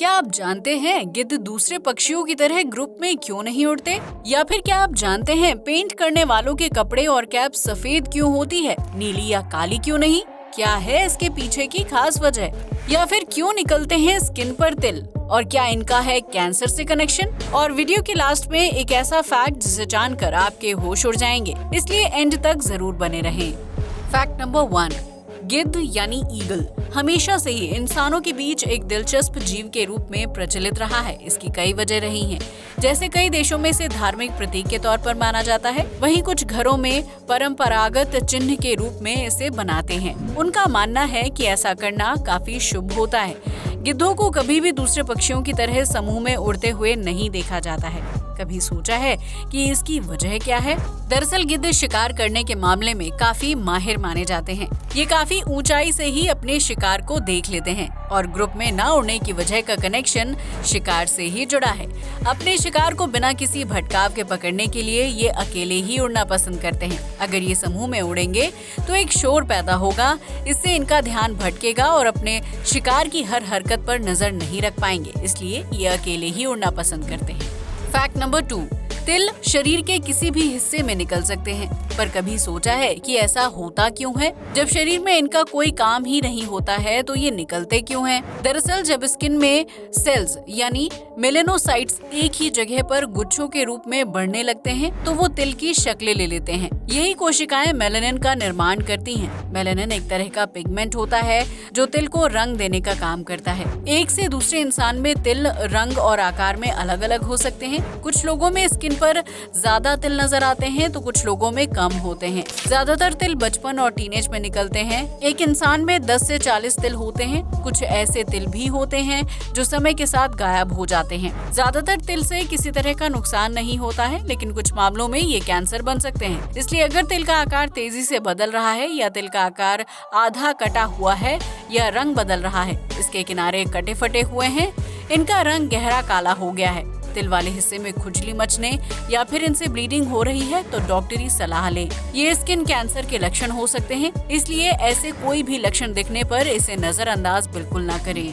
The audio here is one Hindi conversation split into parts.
क्या आप जानते हैं गिद्ध दूसरे पक्षियों की तरह ग्रुप में क्यों नहीं उड़ते? या फिर क्या आप जानते हैं पेंट करने वालों के कपड़े और कैप सफेद क्यों होती है, नीली या काली क्यों नहीं? क्या है इसके पीछे की खास वजह? या फिर क्यों निकलते हैं स्किन पर तिल? और क्या इनका है कैंसर से कनेक्शन? और वीडियो के लास्ट में एक ऐसा फैक्ट जिसे जानकर आपके होश उड़ जाएंगे, इसलिए एंड तक जरूर बने रहें। फैक्ट नंबर 1, गिद्ध यानी ईगल हमेशा से ही इंसानों के बीच एक दिलचस्प जीव के रूप में प्रचलित रहा है। इसकी कई वजह रही हैं। जैसे कई देशों में इसे धार्मिक प्रतीक के तौर पर माना जाता है, वहीं कुछ घरों में परंपरागत चिन्ह के रूप में इसे बनाते हैं। उनका मानना है कि ऐसा करना काफी शुभ होता है। गिद्धों को कभी भी दूसरे पक्षियों की तरह समूह में उड़ते हुए नहीं देखा जाता है। कभी सोचा है कि इसकी वजह क्या है? दरअसल गिद्ध शिकार करने के मामले में काफी माहिर माने जाते हैं। ये काफी ऊंचाई से ही अपने शिकार को देख लेते हैं और ग्रुप में न उड़ने की वजह का कनेक्शन शिकार से ही जुड़ा है। अपने शिकार को बिना किसी भटकाव के पकड़ने के लिए ये अकेले ही उड़ना पसंद करते हैं। अगर ये समूह में उड़ेंगे तो एक शोर पैदा होगा, इससे इनका ध्यान भटकेगा और अपने शिकार की हर हरकत पर नजर नहीं रख पाएंगे, इसलिए ये अकेले ही उड़ना पसंद करते हैं। फैक्ट नंबर 2, तिल शरीर के किसी भी हिस्से में निकल सकते हैं, पर कभी सोचा है कि ऐसा होता क्यों है? जब शरीर में इनका कोई काम ही नहीं होता है तो ये निकलते क्यों हैं? दरअसल जब स्किन में सेल्स यानी मेलेनोसाइट्स एक ही जगह पर गुच्छों के रूप में बढ़ने लगते हैं तो वो तिल की शक्लें ले लेते हैं। यही कोशिकाएं मेलानिन का निर्माण करती हैं। मेलानिन एक तरह का पिगमेंट होता है जो तिल को रंग देने का काम करता है। एक से दूसरे इंसान में तिल रंग और आकार में अलग अलग हो सकते हैं। कुछ लोगों में स्किन पर ज्यादा तिल नजर आते हैं तो कुछ लोगों में कम होते हैं। ज्यादातर तिल बचपन और टीनेज में निकलते हैं। एक इंसान में 10 से 40 तिल होते हैं। कुछ ऐसे तिल भी होते हैं जो समय के साथ गायब हो जाते हैं। ज्यादातर तिल से किसी तरह का नुकसान नहीं होता है, लेकिन कुछ मामलों में ये कैंसर बन सकते हैं। इसलिए अगर तिल का आकार तेजी से बदल रहा है या तिल का आकार आधा कटा हुआ है या रंग बदल रहा है, इसके किनारे कटे फटे हुए हैं, इनका रंग गहरा काला हो गया है, तिल वाले हिस्से में खुजली मचने या फिर इनसे ब्लीडिंग हो रही है तो डॉक्टरी सलाह लें। ये स्किन कैंसर के लक्षण हो सकते हैं, इसलिए ऐसे कोई भी लक्षण दिखने पर इसे नजरअंदाज बिल्कुल ना करें।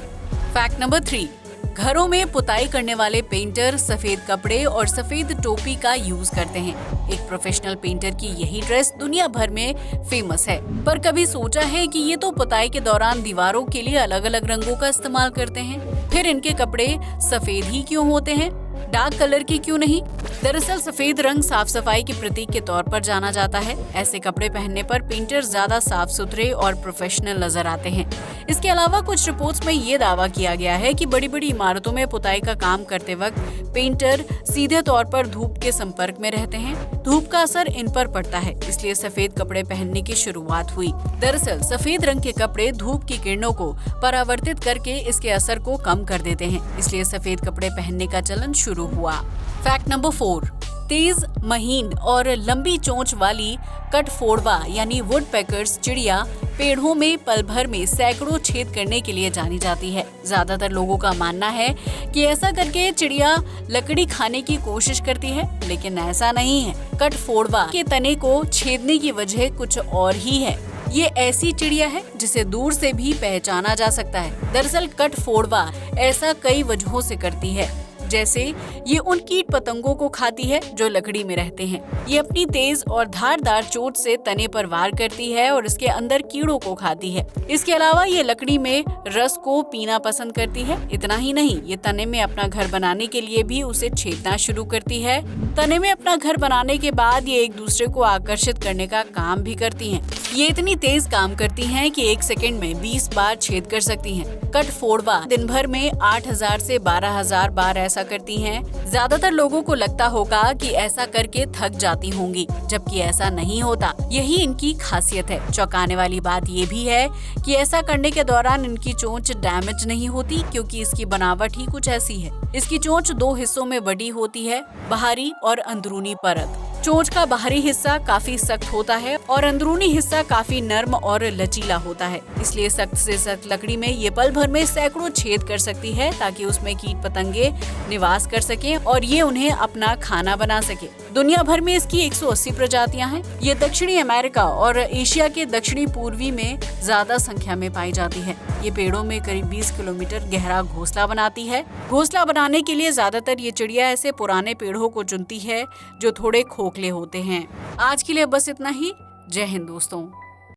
फैक्ट नंबर 3, घरों में पुताई करने वाले पेंटर सफेद कपड़े और सफेद टोपी का यूज करते हैं। एक प्रोफेशनल पेंटर की यही ड्रेस दुनिया भर में फेमस है, पर कभी सोचा है कि ये तो पुताई के दौरान दीवारों के लिए अलग अलग रंगों का इस्तेमाल करते हैं, फिर इनके कपड़े सफेद ही क्यों होते हैं, डार्क कलर की क्यों नहीं? दरअसल सफेद रंग साफ सफाई के प्रतीक के तौर पर जाना जाता है। ऐसे कपड़े पहनने पर पेंटर ज्यादा साफ सुथरे और प्रोफेशनल नजर आते हैं। इसके अलावा कुछ रिपोर्ट्स में ये दावा किया गया है कि बड़ी बड़ी इमारतों में पुताई का काम करते वक्त पेंटर सीधे तौर पर धूप के संपर्क में रहते हैं। धूप का असर इन पर पड़ता है, इसलिए सफेद कपड़े पहनने की शुरुआत हुई। दरअसल सफेद रंग के कपड़े धूप की किरणों को परावर्तित करके इसके असर को कम कर देते हैं, इसलिए सफेद कपड़े पहनने का चलन शुरू हुआ। फैक्ट नंबर 4, तेज, महीन और लंबी चोंच वाली कटफोड़वा यानी वुडपेकर्स चिड़िया पेड़ों में पल भर में सैकड़ों छेद करने के लिए जानी जाती है। ज्यादातर लोगों का मानना है कि ऐसा करके चिड़िया लकड़ी खाने की कोशिश करती है, लेकिन ऐसा नहीं है। कटफोड़वा के तने को छेदने की वजह कुछ और ही है। ये ऐसी चिड़िया है जिसे दूर से भी पहचाना जा सकता है। दरअसल कटफोड़वा ऐसा कई वजहों से करती है, जैसे ये उन कीट पतंगों को खाती है जो लकड़ी में रहते हैं। ये अपनी तेज और धारदार चोंच से तने पर वार करती है और इसके अंदर कीड़ों को खाती है। इसके अलावा ये लकड़ी में रस को पीना पसंद करती है। इतना ही नहीं, ये तने में अपना घर बनाने के लिए भी उसे छेदना शुरू करती है। तने में अपना घर बनाने के बाद ये एक दूसरे को आकर्षित करने का काम भी करती हैं। ये इतनी तेज काम करती हैं कि 1 सेकंड में 20 बार छेद कर सकती हैं। कटफोड़वा दिन भर में 8000 से 12000 बार ऐसा करती हैं। ज्यादातर लोगों को लगता होगा कि ऐसा करके थक जाती होंगी, जबकि ऐसा नहीं होता। यही इनकी खासियत है। चौंकाने वाली बात ये भी है कि ऐसा करने के दौरान इनकी चोंच डैमेज नहीं होती, क्योंकि इसकी बनावट ही कुछ ऐसी है। इसकी चोंच 2 हिस्सों में बटी होती है, बाहरी और अंदरूनी परत। चोंच का बाहरी हिस्सा काफी सख्त होता है और अंदरूनी हिस्सा काफी नर्म और लचीला होता है। इसलिए सख्त से सख्त लकड़ी में ये पल भर में सैकड़ों छेद कर सकती है, ताकि उसमें कीट पतंगे निवास कर सकें और ये उन्हें अपना खाना बना सके। दुनिया भर में इसकी 180 प्रजातियां हैं। ये दक्षिणी अमेरिका और एशिया के दक्षिणी पूर्वी में ज्यादा संख्या में पाई जाती है। ये पेड़ों में करीब 20 किलोमीटर गहरा घोंसला बनाती है। घोंसला बनाने के लिए ज्यादातर ये चिड़िया ऐसे पुराने पेड़ों को चुनती है जो थोड़े खोखले होते हैं। आज के लिए बस इतना ही। जय हिंद दोस्तों।